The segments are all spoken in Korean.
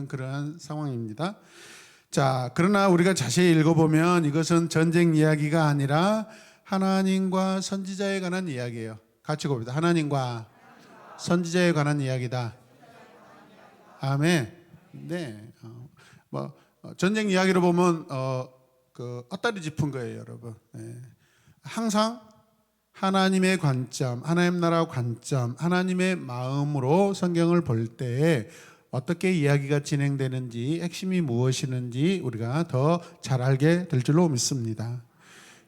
그러한 상황입니다. 자, 그러나 우리가 자세히 읽어보면 이것은 전쟁 이야기가 아니라 하나님과 선지자에 관한 이야기예요. 같이 봅니다. 하나님과 선지자에 관한 이야기다. 아멘. 네. 전쟁 이야기로 보면 엇다리 짚은 거예요, 여러분. 네. 항상 하나님의 관점, 하나님 나라 관점, 하나님의 마음으로 성경을 볼 때에 어떻게 이야기가 진행되는지, 핵심이 무엇이는지 우리가 더 잘 알게 될 줄로 믿습니다.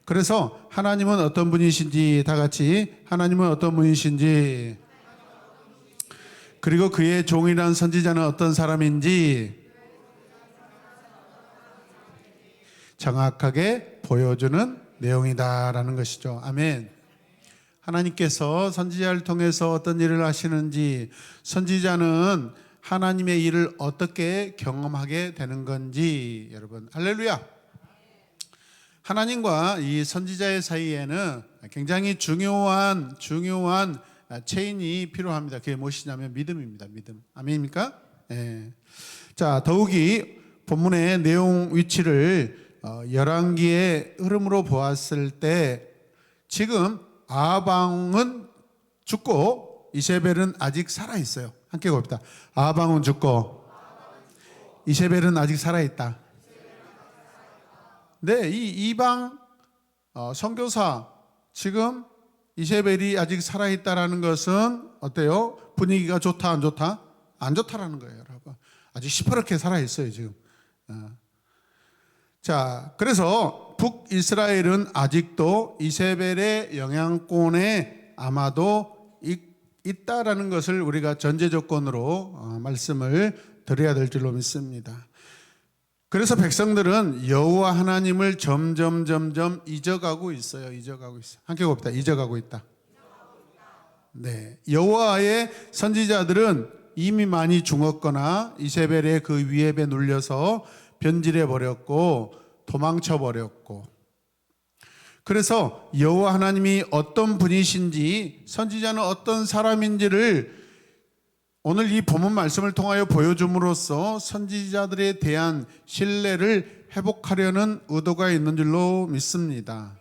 그래서 하나님은 어떤 분이신지, 다 같이 하나님은 어떤 분이신지, 그리고 그의 종이란 선지자는 어떤 사람인지 정확하게 보여주는 내용이다라는 것이죠. 아멘. 하나님께서 선지자를 통해서 어떤 일을 하시는지, 선지자는 하나님의 일을 어떻게 경험하게 되는 건지, 여러분 할렐루야. 하나님과 이 선지자의 사이에는 굉장히 중요한 체인이 필요합니다. 그게 무엇이냐면 믿음입니다. 믿음. 아멘입니까? 네. 자, 더욱이 본문의 내용 위치를 열왕기의 흐름으로 보았을 때 지금 아방은 죽고 이세벨은 아직 살아 있어요. 함께 봅시다. 아방은 죽고 이세벨은 아직 살아 있다. 네, 이 이방 선교사 지금 이세벨이 아직 살아 있다라는 것은 어때요? 분위기가 좋다, 안 좋다? 안 좋다라는 거예요, 여러분. 아주 시퍼렇게 살아 있어요, 지금. 자, 그래서 북이스라엘은 아직도 이세벨의 영향권에 아마도 있다라는 것을 우리가 전제 조건으로 말씀을 드려야 될 줄로 믿습니다. 그래서 백성들은 여호와 하나님을 점점 잊어가고 있어요. 함께 봅시다. 잊어가고 있다. 네, 여호와의 선지자들은 이미 많이 죽었거나 이세벨의 그 위협에 눌려서 변질해 버렸고 도망쳐 버렸고, 그래서 여호와 하나님이 어떤 분이신지, 선지자는 어떤 사람인지를 오늘 이 본문 말씀을 통하여 보여줌으로써 선지자들에 대한 신뢰를 회복하려는 의도가 있는 줄로 믿습니다.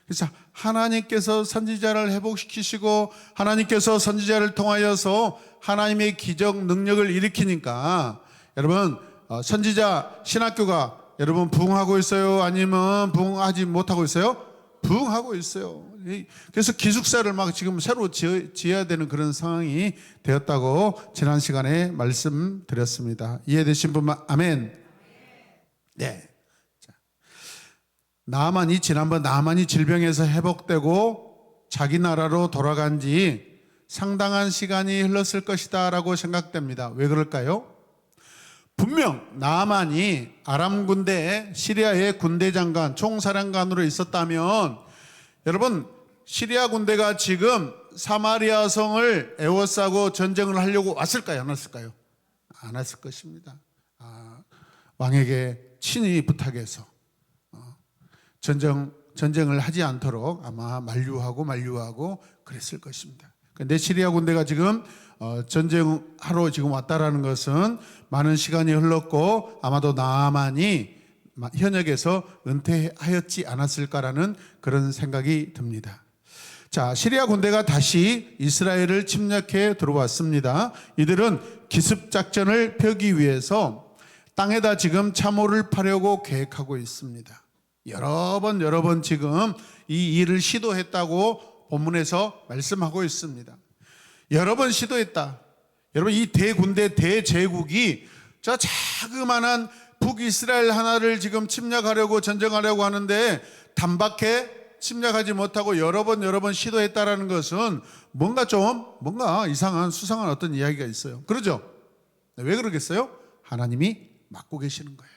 그래서 하나님께서 선지자를 회복시키시고 하나님께서 선지자를 통하여서 하나님의 기적 능력을 일으키니까 여러분 선지자 신학교가 여러분 부흥하고 있어요? 아니면 부흥하지 못하고 있어요? 부흥하고 있어요. 그래서 기숙사를 막 지금 새로 지어야 되는 그런 상황이 되었다고 지난 시간에 말씀드렸습니다. 이해되신 분만 아멘. 네. 지난번 나만이 질병에서 회복되고 자기 나라로 돌아간 지 상당한 시간이 흘렀을 것이다 라고 생각됩니다. 왜 그럴까요? 분명 나만이 아람 군대에 시리아의 군대 장관, 총사령관으로 있었다면 여러분 시리아 군대가 지금 사마리아 성을 에워싸고 전쟁을 하려고 왔을까요? 안 왔을까요? 안 왔을 것입니다. 왕에게 친히 부탁해서 전쟁을 하지 않도록 아마 만류하고 그랬을 것입니다. 그런데 시리아 군대가 지금 전쟁하러 지금 왔다라는 것은 많은 시간이 흘렀고 아마도 나만이 현역에서 은퇴하였지 않았을까라는 그런 생각이 듭니다. 자, 시리아 군대가 다시 이스라엘을 침략해 들어왔습니다. 이들은 기습작전을 펴기 위해서 땅에다 지금 참호를 파려고 계획하고 있습니다. 여러 번 지금 이 일을 시도했다고 본문에서 말씀하고 있습니다. 여러 번 시도했다. 여러분 이 대군대 대제국이 저 자그마한 북이스라엘 하나를 지금 침략하려고 전쟁하려고 하는데 단박에 침략하지 못하고 여러 번 시도했다라는 것은 뭔가 이상한 수상한 어떤 이야기가 있어요. 그러죠? 왜 그러겠어요? 하나님이 막고 계시는 거예요.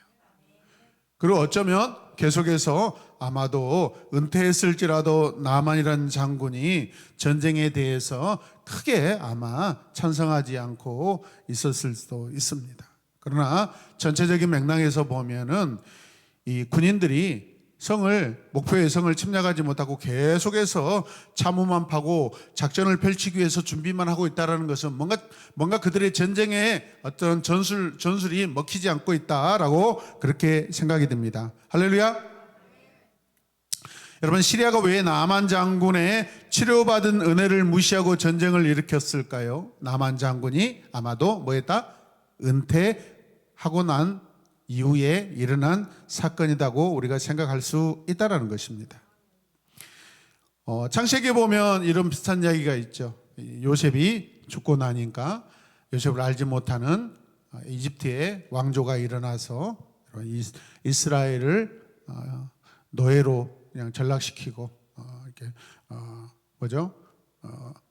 그리고 어쩌면 계속해서 아마도 은퇴했을지라도 나만이라는 장군이 전쟁에 대해서 크게 아마 찬성하지 않고 있었을 수도 있습니다. 그러나 전체적인 맥락에서 보면은 이 군인들이 목표의 성을 침략하지 못하고 계속해서 참호만 파고 작전을 펼치기 위해서 준비만 하고 있다는 것은 뭔가 그들의 전쟁에 어떤 전술이 먹히지 않고 있다라고 그렇게 생각이 됩니다. 할렐루야. 여러분, 시리아가 왜 나만 장군의 치료받은 은혜를 무시하고 전쟁을 일으켰을까요? 나만 장군이 아마도 뭐했다? 은퇴하고 난 이후에 일어난 사건이라고 우리가 생각할 수 있다는 것입니다. 창세기에 보면 이런 비슷한 이야기가 있죠. 요셉이 죽고 나니까 요셉을 알지 못하는 이집트의 왕조가 일어나서 이스라엘을 노예로 그냥 전락시키고 이렇게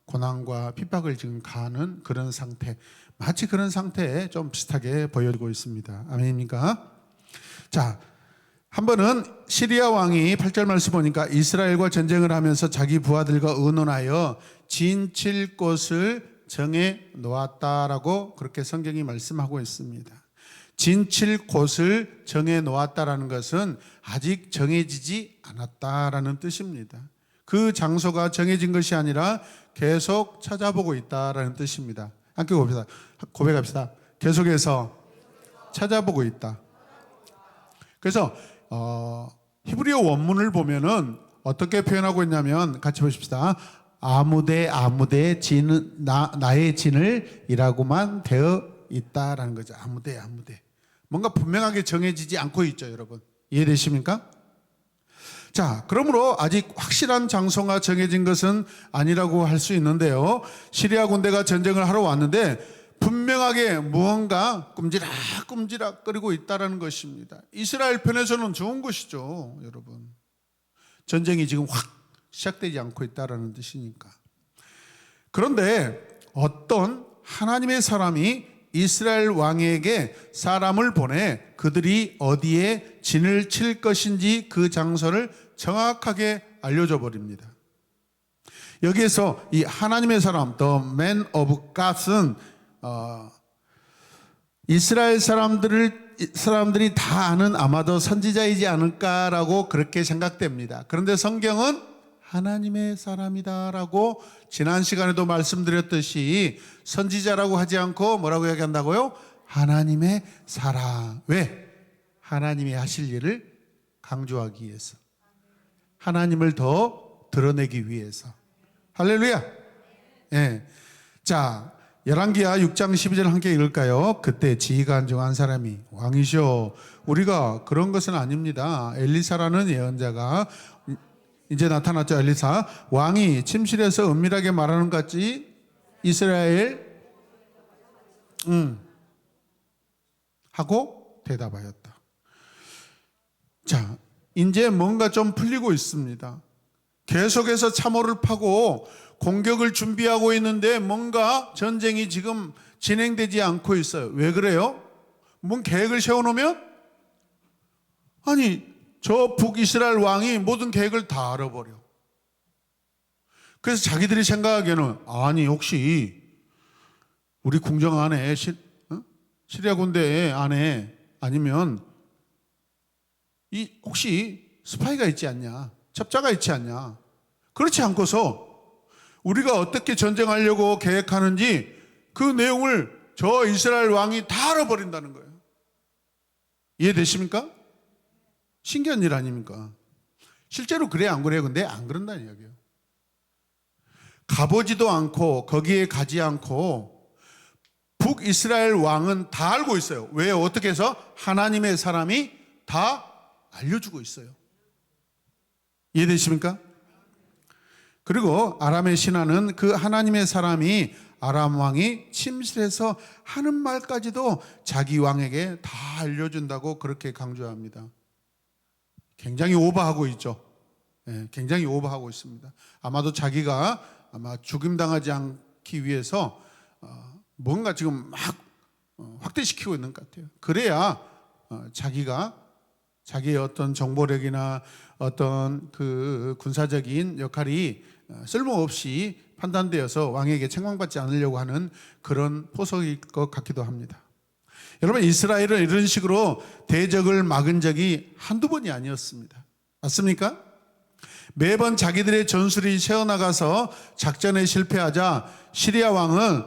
고난과 핍박을 지금 가하는 그런 상태, 마치 그런 상태에 좀 비슷하게 보여지고 있습니다. 아멘입니까? 자, 한 번은 시리아 왕이 8절 말씀 보니까 이스라엘과 전쟁을 하면서 자기 부하들과 의논하여 진칠 곳을 정해 놓았다라고 그렇게 성경이 말씀하고 있습니다. 진칠 곳을 정해 놓았다라는 것은 아직 정해지지 않았다라는 뜻입니다. 그 장소가 정해진 것이 아니라 계속 찾아보고 있다라는 뜻입니다. 함께 고백합시다. 계속해서 찾아보고 있다. 그래서 히브리어 원문을 보면은 어떻게 표현하고 있냐면 같이 보십시다. 아무데 진은 나의 진을 이라고만 되어 있다라는 거죠. 아무데. 뭔가 분명하게 정해지지 않고 있죠, 여러분. 이해되십니까? 자, 그러므로 아직 확실한 장소가 정해진 것은 아니라고 할 수 있는데요. 시리아 군대가 전쟁을 하러 왔는데 분명하게 무언가 끔지락 거리고 있다는 것입니다. 이스라엘 편에서는 좋은 것이죠, 여러분. 전쟁이 지금 확 시작되지 않고 있다는 뜻이니까. 그런데 어떤 하나님의 사람이 이스라엘 왕에게 사람을 보내 그들이 어디에 진을 칠 것인지 그 장소를 정확하게 알려줘 버립니다. 여기에서 이 하나님의 사람, The Man of God은 이스라엘 사람들이 다 아는 아마도 선지자이지 않을까라고 그렇게 생각됩니다. 그런데 성경은 하나님의 사람이다라고 지난 시간에도 말씀드렸듯이 선지자라고 하지 않고 뭐라고 얘기한다고요? 하나님의 사람. 왜? 하나님이 하실 일을 강조하기 위해서, 하나님을 더 드러내기 위해서. 할렐루야. 예. 자, 열왕기하 6장 12절 함께 읽을까요? 그때 지휘가 안정한 사람이 왕이시오, 우리가 그런 것은 아닙니다. 엘리사라는 예언자가 이제 나타났죠. 엘리사 왕이 침실에서 은밀하게 말하는 것 같이 이스라엘 하고 대답하였다. 자, 이제 뭔가 좀 풀리고 있습니다. 계속해서 참호를 파고 공격을 준비하고 있는데 뭔가 전쟁이 지금 진행되지 않고 있어요. 왜 그래요? 뭔 계획을 세워놓으면 저 북이스라엘 왕이 모든 계획을 다 알아버려. 그래서 자기들이 생각하기에는 혹시 우리 궁정 안에 시리아 군대 안에 아니면 혹시 스파이가 있지 않냐, 첩자가 있지 않냐. 그렇지 않고서 우리가 어떻게 전쟁하려고 계획하는지 그 내용을 저 이스라엘 왕이 다 알아버린다는 거예요. 이해되십니까? 신기한 일 아닙니까? 실제로 그래 안 그래요? 근데 안 그런다는 이야기예요. 가보지도 않고 거기에 가지 않고 북이스라엘 왕은 다 알고 있어요. 왜? 어떻게 해서? 하나님의 사람이 다 알려주고 있어요. 이해되십니까? 그리고 아람의 신하는 그 하나님의 사람이 아람 왕이 침실에서 하는 말까지도 자기 왕에게 다 알려준다고 그렇게 강조합니다. 굉장히 오버하고 있죠. 굉장히 오버하고 있습니다. 아마도 자기가 죽임당하지 않기 위해서 뭔가 지금 막 확대시키고 있는 것 같아요. 그래야 자기가 자기의 어떤 정보력이나 어떤 그 군사적인 역할이 쓸모없이 판단되어서 왕에게 책망받지 않으려고 하는 그런 포석일 것 같기도 합니다. 여러분, 이스라엘은 이런 식으로 대적을 막은 적이 한두 번이 아니었습니다. 맞습니까? 매번 자기들의 전술이 새어나가서 작전에 실패하자 시리아 왕은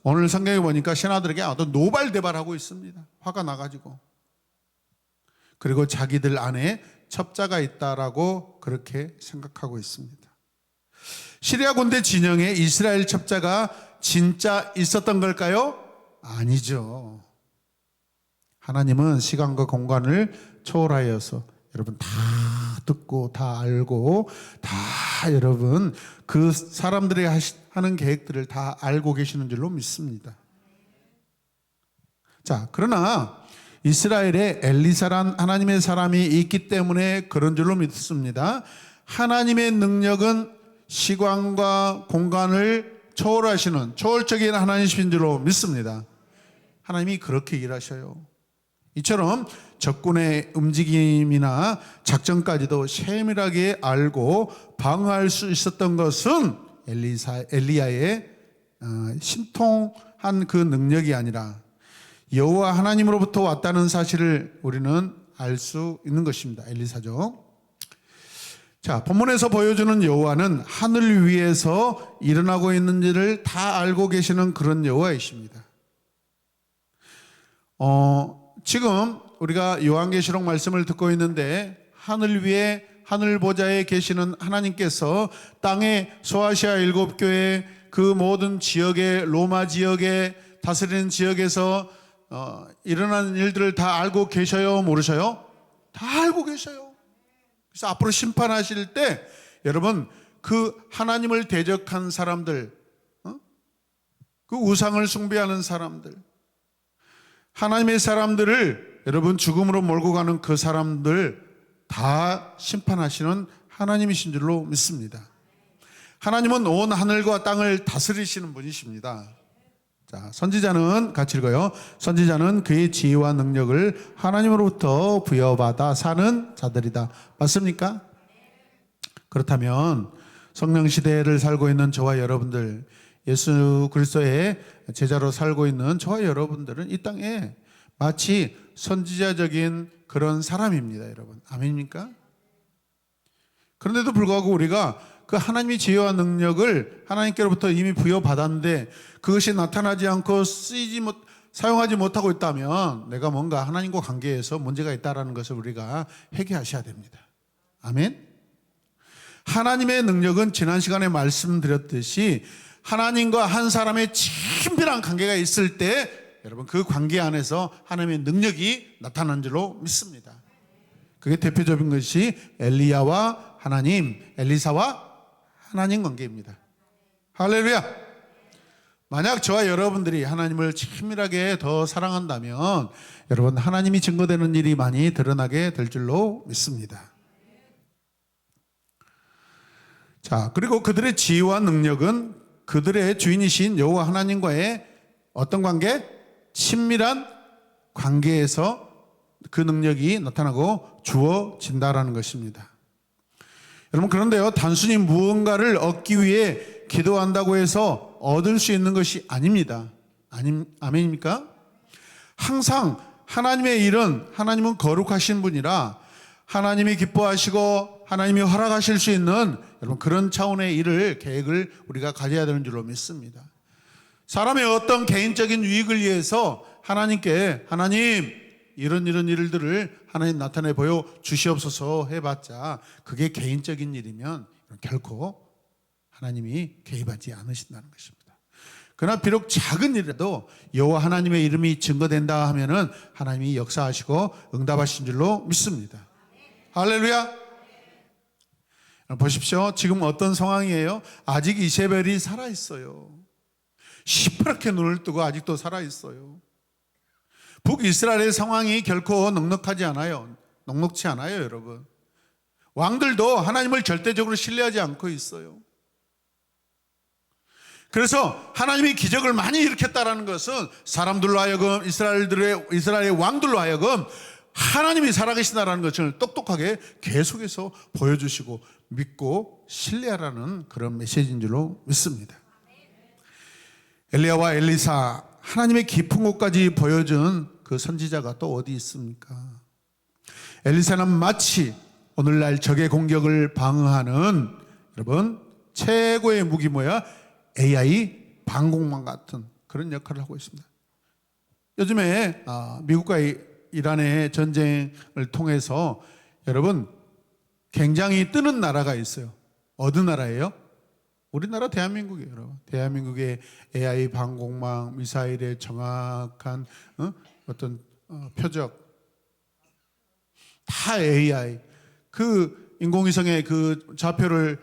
오늘 성경에 보니까 신하들에게 어떤 노발대발하고 있습니다. 화가 나가지고. 그리고 자기들 안에 첩자가 있다라고 그렇게 생각하고 있습니다. 시리아 군대 진영에 이스라엘 첩자가 진짜 있었던 걸까요? 아니죠. 하나님은 시간과 공간을 초월하여서 여러분 다 듣고 다 알고 다 여러분 그 사람들이 하는 계획들을 다 알고 계시는 줄로 믿습니다. 자, 그러나 이스라엘에 엘리사란 하나님의 사람이 있기 때문에 그런 줄로 믿습니다. 하나님의 능력은 시간과 공간을 초월하시는 초월적인 하나님이신 줄로 믿습니다. 하나님이 그렇게 일하셔요. 이처럼 적군의 움직임이나 작전까지도 세밀하게 알고 방어할 수 있었던 것은 엘리야의 신통한 그 능력이 아니라 여호와 하나님으로부터 왔다는 사실을 우리는 알 수 있는 것입니다. 엘리사죠. 자, 본문에서 보여주는 여호와는 하늘 위에서 일어나고 있는 일을 다 알고 계시는 그런 여호와이십니다. 지금 우리가 요한계시록 말씀을 듣고 있는데 하늘 위에 하늘 보좌에 계시는 하나님께서 땅의 소아시아 7교회 그 모든 지역의 로마 지역에 다스리는 지역에서 일어나는 일들을 다 알고 계셔요? 모르셔요? 다 알고 계셔요. 그래서 앞으로 심판하실 때 여러분 그 하나님을 대적한 사람들, 그 우상을 숭배하는 사람들, 하나님의 사람들을 여러분 죽음으로 몰고 가는 그 사람들 다 심판하시는 하나님이신 줄로 믿습니다. 하나님은 온 하늘과 땅을 다스리시는 분이십니다. 자, 선지자는 같이 읽어요. 선지자는 그의 지혜와 능력을 하나님으로부터 부여받아 사는 자들이다. 맞습니까? 그렇다면 성령 시대를 살고 있는 저와 여러분들, 예수 그리스도의 제자로 살고 있는 저와 여러분들은 이 땅에 마치 선지자적인 그런 사람입니다, 여러분. 아멘입니까? 그런데도 불구하고 우리가 그 하나님의 지혜와 능력을 하나님께로부터 이미 부여받았는데 그것이 나타나지 않고 사용하지 못하고 있다면 내가 뭔가 하나님과 관계에서 문제가 있다는 것을 우리가 회개하셔야 됩니다. 아멘. 하나님의 능력은 지난 시간에 말씀드렸듯이 하나님과 한 사람의 친밀한 관계가 있을 때 여러분 그 관계 안에서 하나님의 능력이 나타난 줄로 믿습니다. 그게 대표적인 것이 엘리야와 하나님, 엘리사와 하나님 관계입니다. 할렐루야. 만약 저와 여러분들이 하나님을 친밀하게 더 사랑한다면 여러분 하나님이 증거되는 일이 많이 드러나게 될 줄로 믿습니다. 자, 그리고 그들의 지혜와 능력은 그들의 주인이신 여호와 하나님과의 어떤 관계? 친밀한 관계에서 그 능력이 나타나고 주어진다라는 것입니다. 여러분 그런데요, 단순히 무언가를 얻기 위해 기도한다고 해서 얻을 수 있는 것이 아닙니다. 아멘입니까? 항상 하나님의 일은 하나님은 거룩하신 분이라 하나님이 기뻐하시고 하나님이 허락하실 수 있는 여러분 그런 차원의 일을 계획을 우리가 가져야 되는 줄로 믿습니다. 사람의 어떤 개인적인 유익을 위해서 하나님께 하나님 이런 일들을 하나님 나타내 보여 주시옵소서 해봤자 그게 개인적인 일이면 결코 하나님이 개입하지 않으신다는 것입니다. 그러나 비록 작은 일이라도 여호와 하나님의 이름이 증거된다 하면은 하나님이 역사하시고 응답하신 줄로 믿습니다. 할렐루야. 보십시오. 지금 어떤 상황이에요? 아직 이세벨이 살아있어요. 시퍼렇게 눈을 뜨고 아직도 살아있어요. 북이스라엘의 상황이 결코 넉넉하지 않아요. 넉넉치 않아요, 여러분. 왕들도 하나님을 절대적으로 신뢰하지 않고 있어요. 그래서 하나님이 기적을 많이 일으켰다는 것은 사람들로 하여금 이스라엘의 왕들로 하여금 하나님이 살아계신다는 것을 똑똑하게 계속해서 보여주시고 믿고 신뢰하라는 그런 메시지인 줄로 믿습니다. 엘리야와 엘리사 하나님의 깊은 곳까지 보여준 그 선지자가 또 어디 있습니까? 엘리사는 마치 오늘날 적의 공격을 방어하는 여러분 최고의 무기 뭐야? AI 방공망 같은 그런 역할을 하고 있습니다. 요즘에 미국과 이란의 전쟁을 통해서 여러분 굉장히 뜨는 나라가 있어요. 어느 나라예요? 우리나라 대한민국이에요. 여러분. 대한민국의 AI 방공망, 미사일의 정확한 어떤 표적 다 AI. 그 인공위성의 그 좌표를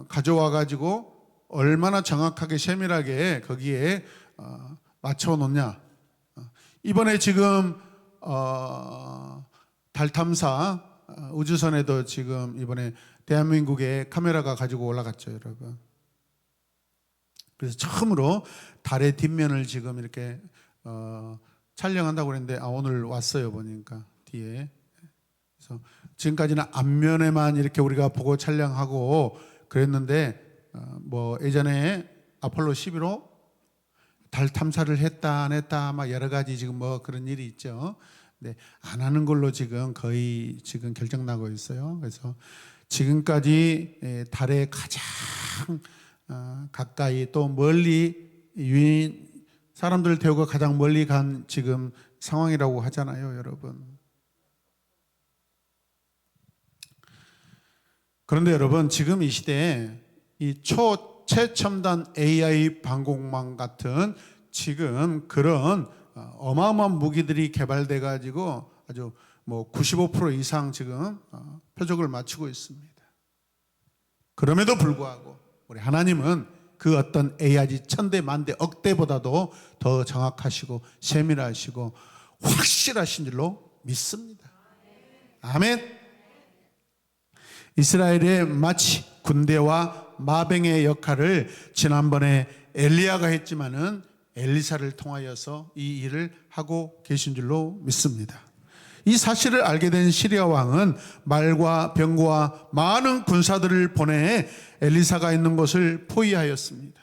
가져와 가지고 얼마나 정확하게 세밀하게 거기에 맞춰 놓냐. 이번에 지금 달 탐사 우주선에도 지금 이번에 대한민국의 카메라가 가지고 올라갔죠, 여러분. 그래서 처음으로 달의 뒷면을 지금 이렇게 촬영한다고 그랬는데 오늘 왔어요, 보니까 뒤에. 그래서 지금까지는 앞면에만 이렇게 우리가 보고 촬영하고 그랬는데 뭐 예전에 아폴로 11호 달 탐사를 했다 안 했다 막 여러 가지 지금 뭐 그런 일이 있죠. 근데 안 하는 걸로 지금 거의 지금 결정나고 있어요. 그래서 지금까지 달에 가장 가까이 또 멀리 유인 사람들을 태우고 가장 멀리 간 지금 상황이라고 하잖아요, 여러분. 그런데 여러분 지금 이 시대에 이 최첨단 AI 방공망 같은 지금 그런 어마어마한 무기들이 개발돼 가지고 아주 뭐 95% 이상 지금 표적을 맞추고 있습니다. 그럼에도 불구하고 우리 하나님은 그 어떤 AI 천대 만대 억대보다도 더 정확하시고 세밀하시고 확실하신 줄로 믿습니다. 아멘. 이스라엘의 마치 군대와 마병의 역할을 지난번에 엘리야가 했지만은 엘리사를 통하여서 이 일을 하고 계신 줄로 믿습니다. 이 사실을 알게 된 시리아 왕은 말과 병거와 많은 군사들을 보내 엘리사가 있는 곳을 포위하였습니다.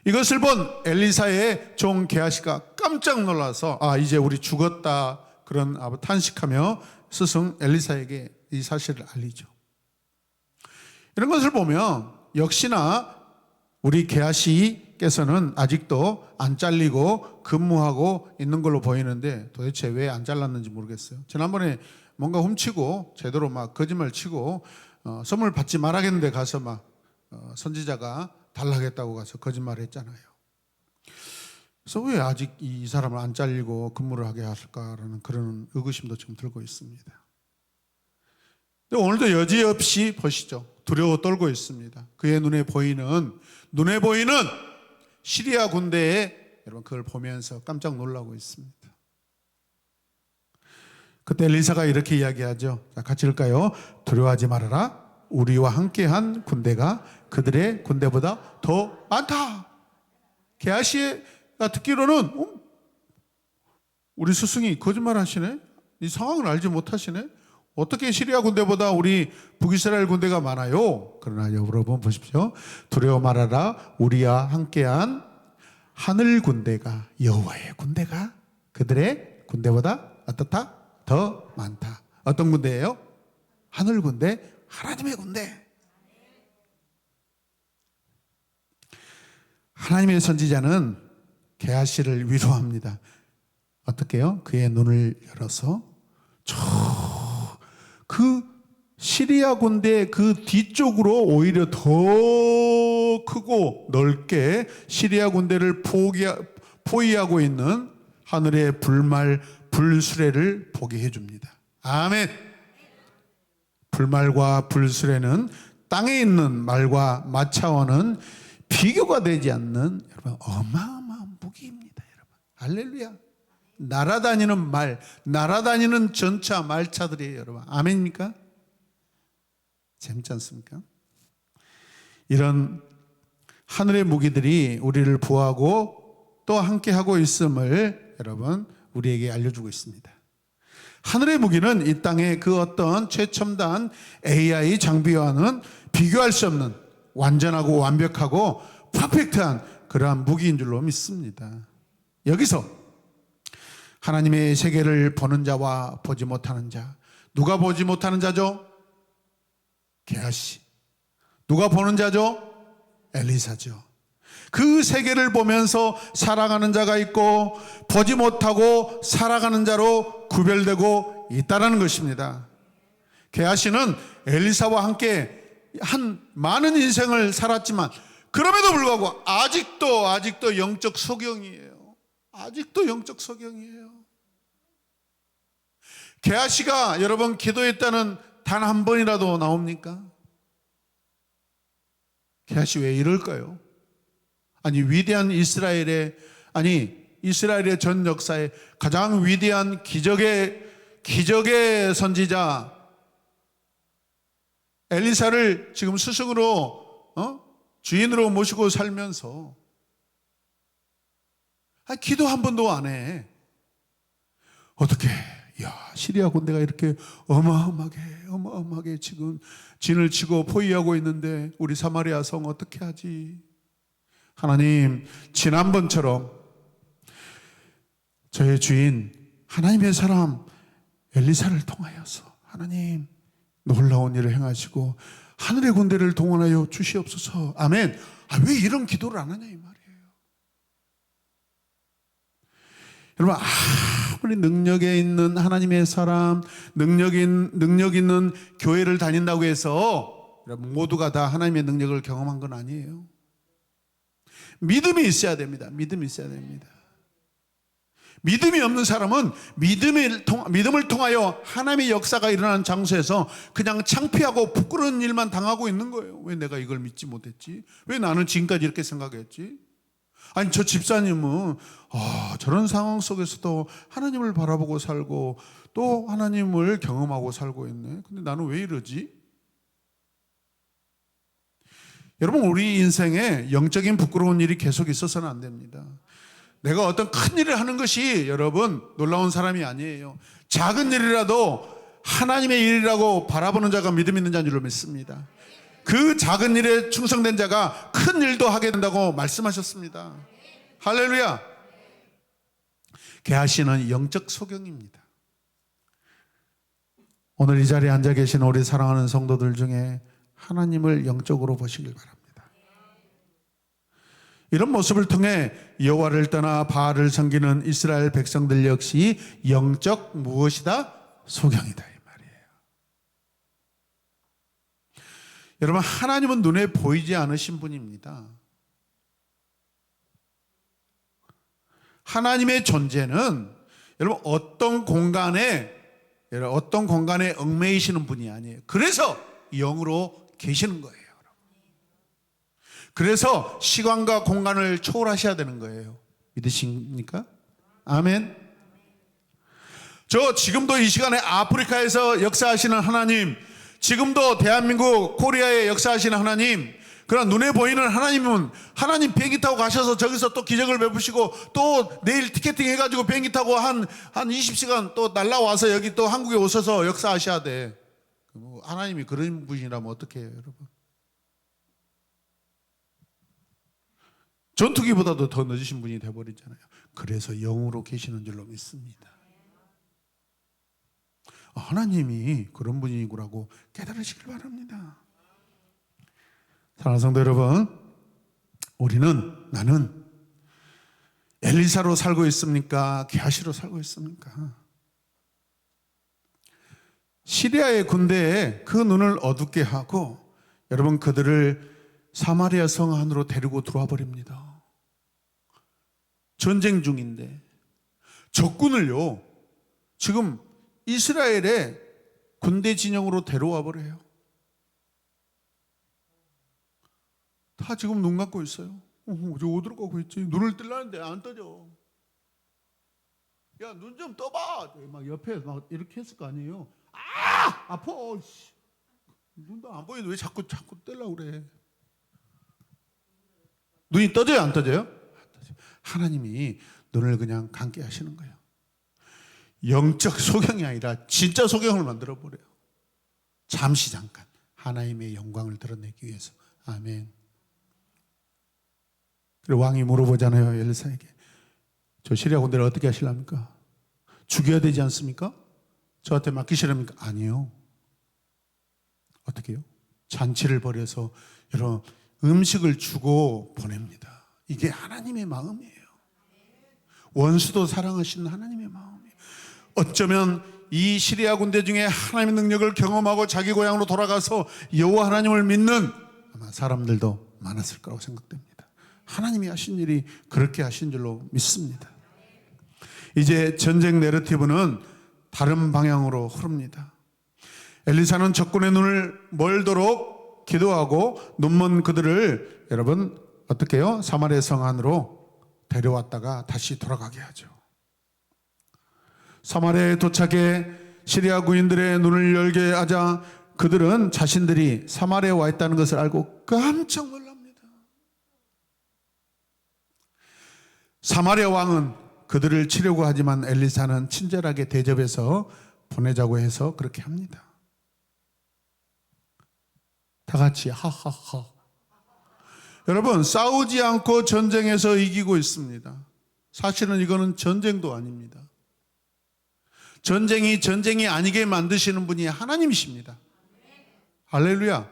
이것을 본 엘리사의 종 게하시가 깜짝 놀라서 이제 우리 죽었다 그런 탄식하며 스승 엘리사에게 이 사실을 알리죠. 이런 것을 보면 역시나 우리 게하시께서는 아직도 안 잘리고 근무하고 있는 걸로 보이는데 도대체 왜 안 잘랐는지 모르겠어요. 지난번에 뭔가 훔치고 제대로 막 거짓말 치고 선물 받지 말아야겠는데 가서 막 선지자가 달라겠다고 가서 거짓말을 했잖아요. 그래서 왜 아직 이 사람을 안 잘리고 근무를 하게 할까라는 그런 의구심도 좀 들고 있습니다. 오늘도 여지없이 보시죠. 두려워 떨고 있습니다. 그의 눈에 보이는 시리아 군대에 여러분 그걸 보면서 깜짝 놀라고 있습니다. 그때 엘리사가 이렇게 이야기하죠. 자, 같이 읽을까요? 두려워하지 말아라. 우리와 함께한 군대가 그들의 군대보다 더 많다. 게하시가 듣기로는 우리 스승이 거짓말 하시네? 이 상황을 알지 못하시네? 어떻게 시리아 군대보다 우리 북이스라엘 군대가 많아요? 그러나 여러분 보십시오. 두려워 말아라. 우리와 함께한 하늘 군대가 여호와의 군대가 그들의 군대보다 어떻다? 더 많다. 어떤 군대예요? 하늘 군대, 하나님의 군대. 하나님의 선지자는 게하시를 위로합니다. 어떻게 해요? 그의 눈을 열어서 그 시리아 군대 그 뒤쪽으로 오히려 더 크고 넓게 시리아 군대를 포위하고 있는 하늘의 불말 불수레를 보게 해줍니다. 아멘. 불말과 불수레는 땅에 있는 말과 마차와는 비교가 되지 않는 여러분 어마어마한 무기입니다. 여러분 할렐루야. 날아다니는 말, 날아다니는 전차 말차들이에요, 여러분. 아멘입니까? 재밌지 않습니까? 이런 하늘의 무기들이 우리를 보호하고 또 함께하고 있음을 여러분 우리에게 알려주고 있습니다. 하늘의 무기는 이 땅의 그 어떤 최첨단 AI 장비와는 비교할 수 없는 완전하고 완벽하고 퍼펙트한 그러한 무기인 줄로 믿습니다. 여기서 하나님의 세계를 보는 자와 보지 못하는 자, 누가 보지 못하는 자죠? 게하시. 누가 보는 자죠? 엘리사죠. 그 세계를 보면서 살아가는 자가 있고 보지 못하고 살아가는 자로 구별되고 있다는 것입니다. 게하시는 엘리사와 함께 한 많은 인생을 살았지만 그럼에도 불구하고 아직도 영적 소경이에요. 아직도 영적 소경이에요. 게하시가 여러분 기도했다는 단 한 번이라도 나옵니까? 게하시 왜 이럴까요? 아니 위대한 이스라엘의 전 역사의 가장 위대한 기적의 선지자 엘리사를 지금 스승으로 주인으로 모시고 살면서 기도 한 번도 안 해. 어떻게 시리아 군대가 이렇게 어마어마하게 지금 진을 치고 포위하고 있는데 우리 사마리아 성 어떻게 하지? 하나님, 지난번처럼 저의 주인 하나님의 사람 엘리사를 통하여서 하나님 놀라운 일을 행하시고 하늘의 군대를 동원하여 주시옵소서. 아멘. 왜 이런 기도를 안 하냐 이 말이에요. 여러분, 아무리 능력에 있는 하나님의 사람, 능력 있는 교회를 다닌다고 해서 여러분 모두가 다 하나님의 능력을 경험한 건 아니에요. 믿음이 있어야 됩니다. 믿음이 있어야 됩니다. 믿음이 없는 사람은 믿음을 통하여 하나님의 역사가 일어나는 장소에서 그냥 창피하고 부끄러운 일만 당하고 있는 거예요. 왜 내가 이걸 믿지 못했지? 왜 나는 지금까지 이렇게 생각했지? 아니 저 집사님은 저런 상황 속에서도 하나님을 바라보고 살고 또 하나님을 경험하고 살고 있네. 근데 나는 왜 이러지? 여러분, 우리 인생에 영적인 부끄러운 일이 계속 있어서는 안 됩니다. 내가 어떤 큰 일을 하는 것이 여러분 놀라운 사람이 아니에요. 작은 일이라도 하나님의 일이라고 바라보는 자가 믿음 있는 자인 줄로 믿습니다. 그 작은 일에 충성된 자가 큰 일도 하게 된다고 말씀하셨습니다. 할렐루야. 게하시는 영적 소경입니다. 오늘 이 자리에 앉아 계신 우리 사랑하는 성도들 중에 하나님을 영적으로 보시길 바랍니다. 이런 모습을 통해 여호와를 떠나 바알을 섬기는 이스라엘 백성들 역시 영적 무엇이다? 소경이다 이 말이에요. 여러분, 하나님은 눈에 보이지 않으신 분입니다. 하나님의 존재는 여러분 어떤 공간에 얽매이시는 분이 아니에요. 그래서 영으로 계시는 거예요. 그래서 시간과 공간을 초월하셔야 되는 거예요. 믿으십니까? 아멘. 저 지금도 이 시간에 아프리카에서 역사하시는 하나님, 지금도 대한민국 코리아에 역사하시는 하나님, 그러나 눈에 보이는 하나님은 하나님 비행기 타고 가셔서 저기서 또 기적을 베푸시고 또 내일 티켓팅 해가지고 비행기 타고 한 20시간 또 날라와서 여기 또 한국에 오셔서 역사하셔야 돼. 하나님이 그런 분이라면 어떻게 해요, 여러분? 전투기보다도 더 늦으신 분이 되어버리잖아요. 그래서 영으로 계시는 줄로 믿습니다. 하나님이 그런 분이구라고 깨달으시길 바랍니다. 사랑하는 성도 여러분, 나는 엘리사로 살고 있습니까? 게하시로 살고 있습니까? 시리아의 군대에 그 눈을 어둡게 하고 여러분 그들을 사마리아 성 안으로 데리고 들어와 버립니다. 전쟁 중인데 적군을요 지금 이스라엘의 군대 진영으로 데려와 버려요. 다 지금 눈 감고 있어요. 저 어디로 가고 있지? 눈을 뜨려는데 안 떠져. 야, 눈 좀 떠봐. 막 옆에 막 이렇게 했을 거 아니에요. 아파. 눈도 안 보이는데 왜 자꾸 뜨려고 그래? 눈이 떠져요, 안 떠져요? 하나님이 눈을 그냥 감게 하시는 거예요. 영적 소경이 아니라 진짜 소경을 만들어 버려요. 잠시 잠깐 하나님의 영광을 드러내기 위해서. 아멘. 그리고 왕이 물어보잖아요, 엘리사에게. 저 시리아 군대를 어떻게 하시랍니까? 죽여야 되지 않습니까? 저한테 맡기시랍니까? 아니요. 어떻게 해요? 잔치를 벌여서 여러분 음식을 주고 보냅니다. 이게 하나님의 마음이에요. 원수도 사랑하시는 하나님의 마음이에요. 어쩌면 이 시리아 군대 중에 하나님의 능력을 경험하고 자기 고향으로 돌아가서 여호와 하나님을 믿는 아마 사람들도 많았을 거라고 생각됩니다. 하나님이 하신 일이 그렇게 하신 줄로 믿습니다. 이제 전쟁 내러티브는 다른 방향으로 흐릅니다. 엘리사는 적군의 눈을 멀도록 기도하고 눈먼 그들을 여러분 어떻게 해요? 사마리아 성 안으로 데려왔다가 다시 돌아가게 하죠. 사마리아에 도착해 시리아 군인들의 눈을 열게 하자 그들은 자신들이 사마리아에 와 있다는 것을 알고 깜짝 놀랍니다. 사마리아 왕은 그들을 치려고 하지만 엘리사는 친절하게 대접해서 보내자고 해서 그렇게 합니다. 다 같이 하하하. 여러분, 싸우지 않고 전쟁에서 이기고 있습니다. 사실은 이거는 전쟁도 아닙니다. 전쟁이 아니게 만드시는 분이 하나님이십니다. 할렐루야.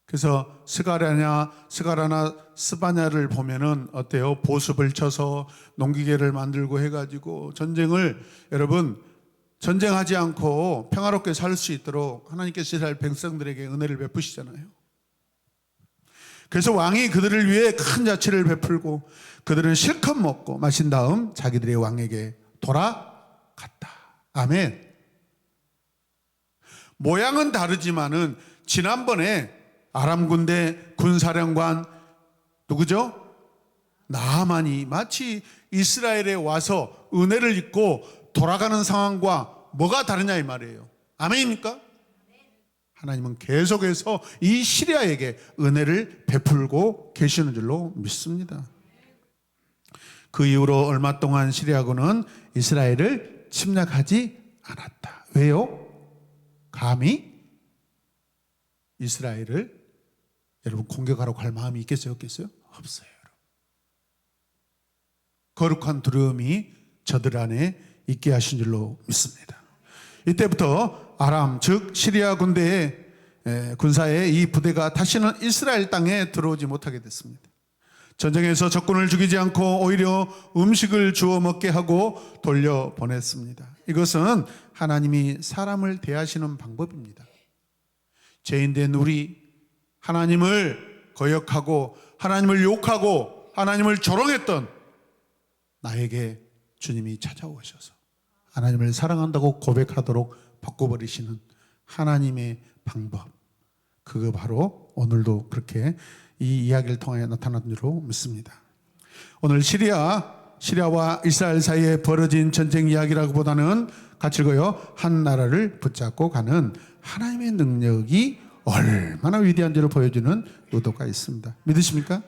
그래서 스가라나 스바냐를 보면은 어때요? 보습을 쳐서 농기계를 만들고 해가지고 전쟁을 여러분 전쟁하지 않고 평화롭게 살 수 있도록 하나님께서 이스라엘 백성들에게 은혜를 베푸시잖아요. 그래서 왕이 그들을 위해 큰 자치를 베풀고 그들은 실컷 먹고 마신 다음 자기들의 왕에게 돌아갔다. 아멘. 모양은 다르지만은 지난번에 아람 군대 군사령관 누구죠? 나하만이 마치 이스라엘에 와서 은혜를 입고 돌아가는 상황과 뭐가 다르냐 이 말이에요. 아멘입니까? 하나님은 계속해서 이 시리아에게 은혜를 베풀고 계시는 줄로 믿습니다. 그 이후로 얼마 동안 시리아군은 이스라엘을 침략하지 않았다. 왜요? 감히 이스라엘을 여러분 공격하라고 할 마음이 있겠어요? 없겠어요? 없어요. 거룩한 두려움이 저들 안에 있게 하신 줄로 믿습니다. 이때부터 아람 즉 시리아 군대의 군사의 이 부대가 다시는 이스라엘 땅에 들어오지 못하게 됐습니다. 전쟁에서 적군을 죽이지 않고 오히려 음식을 주워 먹게 하고 돌려보냈습니다. 이것은 하나님이 사람을 대하시는 방법입니다. 죄인된 우리 하나님을 거역하고 하나님을 욕하고 하나님을 조롱했던 나에게 주님이 찾아오셔서 하나님을 사랑한다고 고백하도록 바꿔버리시는 하나님의 방법, 그거 바로 오늘도 그렇게 이 이야기를 통해 나타난 줄로 믿습니다. 오늘 시리아와 이스라엘 사이에 벌어진 전쟁 이야기라기보다는 같이 읽어요. 한 나라를 붙잡고 가는 하나님의 능력이 얼마나 위대한지를 보여주는 의도가 있습니다. 믿으십니까?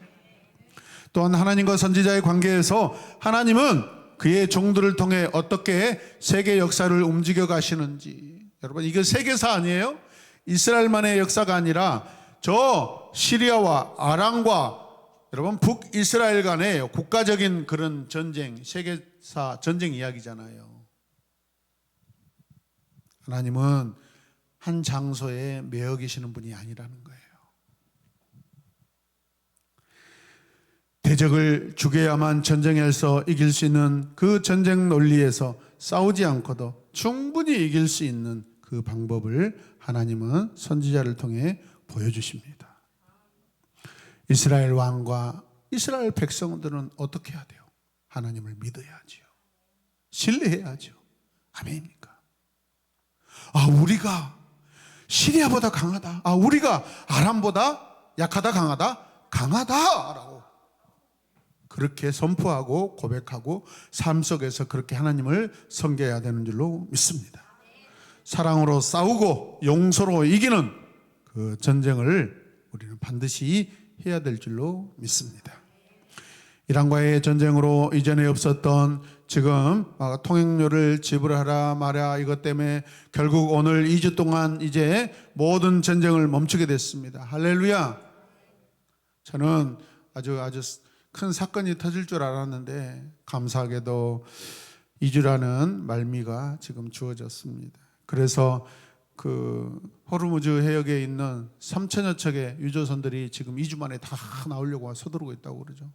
또한 하나님과 선지자의 관계에서 하나님은 그의 종들을 통해 어떻게 세계 역사를 움직여 가시는지, 여러분 이게 세계사 아니에요? 이스라엘만의 역사가 아니라 저 시리아와 아람과 여러분 북이스라엘 간의 국가적인 그런 전쟁, 세계사 전쟁 이야기잖아요. 하나님은 한 장소에 매여 계시는 분이 아니라는 거예요. 대적을 죽여야만 전쟁에서 이길 수 있는 그 전쟁 논리에서 싸우지 않고도 충분히 이길 수 있는 그 방법을 하나님은 선지자를 통해 보여주십니다. 이스라엘 왕과 이스라엘 백성들은 어떻게 해야 돼요? 하나님을 믿어야지요. 신뢰해야죠. 아멘입니까? 우리가 시리아보다 강하다. 우리가 아람보다 약하다, 강하다라고 그렇게 선포하고 고백하고 삶 속에서 그렇게 하나님을 섬겨야 되는 줄로 믿습니다. 사랑으로 싸우고 용서로 이기는 그 전쟁을 우리는 반드시 해야 될 줄로 믿습니다. 이란과의 전쟁으로 이전에 없었던 지금 통행료를 지불하라 말야 이것 때문에 결국 오늘 2주 동안 이제 모든 전쟁을 멈추게 됐습니다. 할렐루야. 저는 아주 큰 사건이 터질 줄 알았는데 감사하게도 2주라는 말미가 지금 주어졌습니다. 그래서 그 호르무즈 해역에 있는 3천여 척의 유조선들이 지금 2주 만에 다 나오려고 서두르고 있다고 그러죠.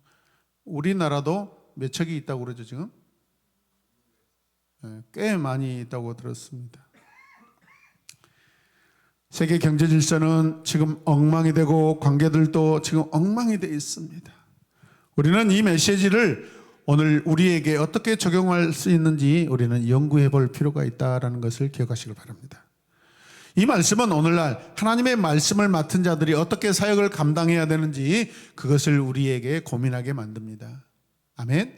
우리나라도 몇 척이 있다고 그러죠 지금? 꽤 많이 있다고 들었습니다. 세계 경제 질서는 지금 엉망이 되고 관계들도 지금 엉망이 되어 있습니다. 우리는 이 메시지를 오늘 우리에게 어떻게 적용할 수 있는지 우리는 연구해 볼 필요가 있다는 것을 기억하시길 바랍니다. 이 말씀은 오늘날 하나님의 말씀을 맡은 자들이 어떻게 사역을 감당해야 되는지 그것을 우리에게 고민하게 만듭니다. 아멘.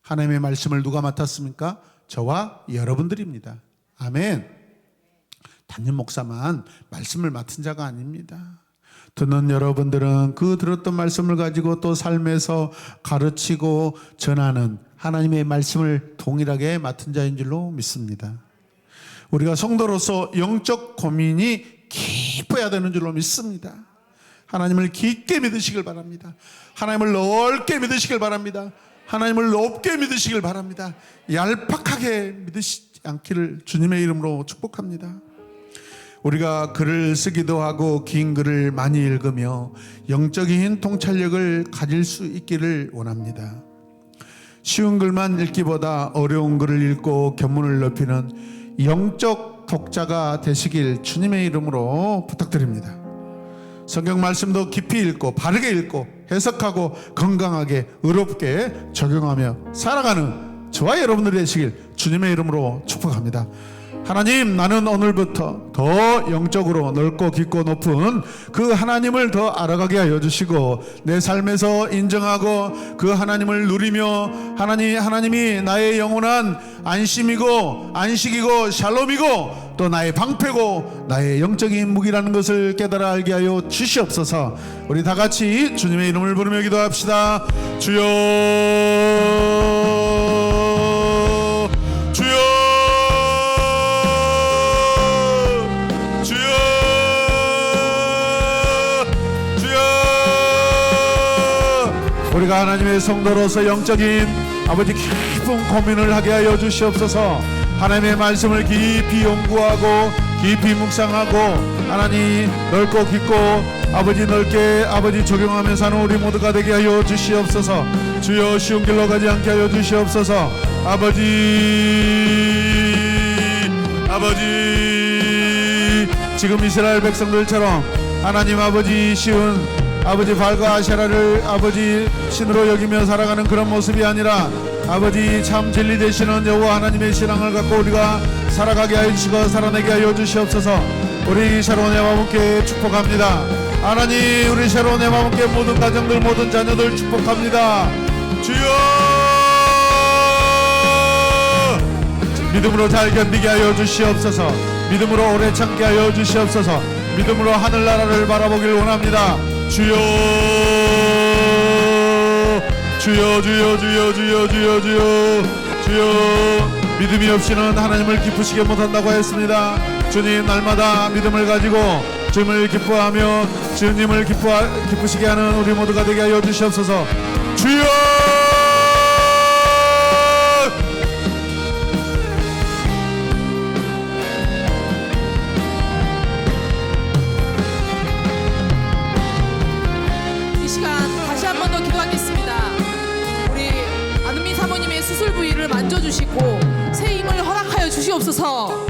하나님의 말씀을 누가 맡았습니까? 저와 여러분들입니다. 아멘. 담임 목사만 말씀을 맡은 자가 아닙니다. 듣는 여러분들은 그 들었던 말씀을 가지고 또 삶에서 가르치고 전하는 하나님의 말씀을 동일하게 맡은 자인 줄로 믿습니다. 우리가 성도로서 영적 고민이 깊어야 되는 줄로 믿습니다. 하나님을 깊게 믿으시길 바랍니다. 하나님을 넓게 믿으시길 바랍니다. 하나님을 높게 믿으시길 바랍니다. 얄팍하게 믿으시지 않기를 주님의 이름으로 축복합니다. 우리가 글을 쓰기도 하고 긴 글을 많이 읽으며 영적인 통찰력을 가질 수 있기를 원합니다. 쉬운 글만 읽기보다 어려운 글을 읽고 견문을 넓히는 영적 독자가 되시길 주님의 이름으로 부탁드립니다. 성경 말씀도 깊이 읽고 바르게 읽고 해석하고 건강하게 의롭게 적용하며 살아가는 저와 여러분들이 되시길 주님의 이름으로 축복합니다. 하나님, 나는 오늘부터 더 영적으로 넓고 깊고 높은 그 하나님을 더 알아가게 하여 주시고 내 삶에서 인정하고 그 하나님을 누리며 하나님이 나의 영원한 안심이고 안식이고 샬롬이고 또 나의 방패고 나의 영적인 무기라는 것을 깨달아 알게 하여 주시옵소서. 우리 다 같이 주님의 이름을 부르며 기도합시다. 주여, 주여, 우리가 하나님의 성도로서 영적인 아버지 깊은 고민을 하게 하여 주시옵소서. 하나님의 말씀을 깊이 연구하고 깊이 묵상하고 하나님 넓고 깊고 아버지 넓게 아버지 적용하며 사는 우리 모두가 되게 하여 주시옵소서. 주여, 쉬운 길로 가지 않게 하여 주시옵소서. 아버지 지금 이스라엘 백성들처럼 하나님 아버지 쉬운 아버지 발과 아세라를 아버지 신으로 여기며 살아가는 그런 모습이 아니라 아버지 참 진리 되시는 여호와 하나님의 신앙을 갖고 우리가 살아가게 하여 주시고 살아내게 하여 주시옵소서. 우리 새로운 해마문께 축복합니다. 하나님, 우리 새로운 해마문께 모든 가정들 모든 자녀들 축복합니다. 주여, 믿음으로 잘 견디게 하여 주시옵소서. 믿음으로 오래 참게 하여 주시옵소서. 믿음으로 하늘나라를 바라보길 원합니다. 주여, 주여, 주여, 주여, 주여, 주여, 주여, 주여. 믿음이 없이는 하나님을 기쁘시게 못한다고 했습니다. 주님, 날마다 믿음을 가지고 주님을 기뻐하며 주님을 기쁘시게 하는 우리 모두가 되게 하여 주시옵소서. 주여, 만져주시고 새 힘을 허락하여 주시옵소서.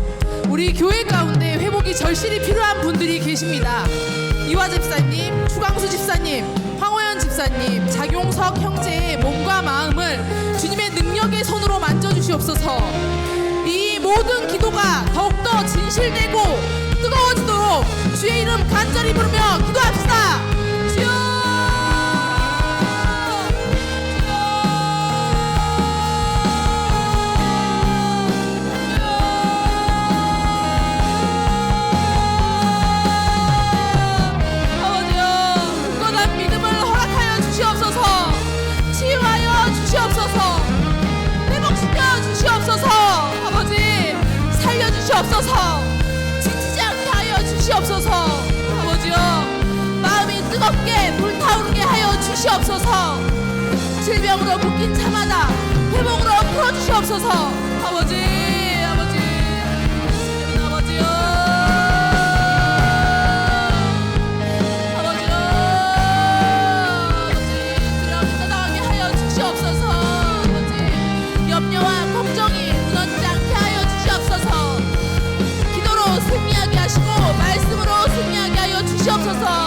우리 교회 가운데 회복이 절실히 필요한 분들이 계십니다. 이화 집사님, 추강수 집사님, 황호연 집사님, 장용석 형제의 몸과 마음을 주님의 능력의 손으로 만져주시옵소서. 이 모든 기도가 더욱더 진실되고 뜨거워지도록 주의 이름 간절히 부르며 기도합시다. 주여, 주시옵소서. 지치지 않게 하여 주시옵소서. 아버지여, 마음이 뜨겁게 불타오르게 하여 주시옵소서. 질병으로 묶인 자마다 회복으로 풀어주시옵소서. 아버지여, 주시옵소서.